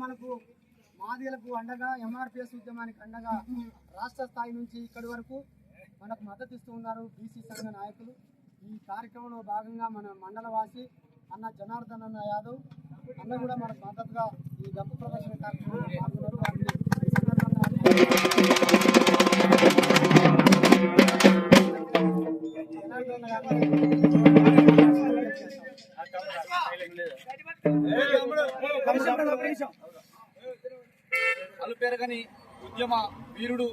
మనకు మాదిగలకు అండగా ఎంఆర్పిఎస్ ఉద్యమానికి అండగా రాష్ట్ర స్థాయి నుంచి ఇక్కడి వరకు మనకు మద్దతు ఇస్తూ ఉన్నారు బీసీ సంఘ నాయకులు. ఈ కార్యక్రమంలో భాగంగా మన మండలవాసి అన్న జనార్దన్ అన్న యాదవ్ అన్న కూడా మనకు మద్దతుగా ఈ గప్పు ప్రదర్శన కార్యక్రమంలో పాల్గొన్నారు. అల్లు పేరగని ఉద్యమ వీరుడు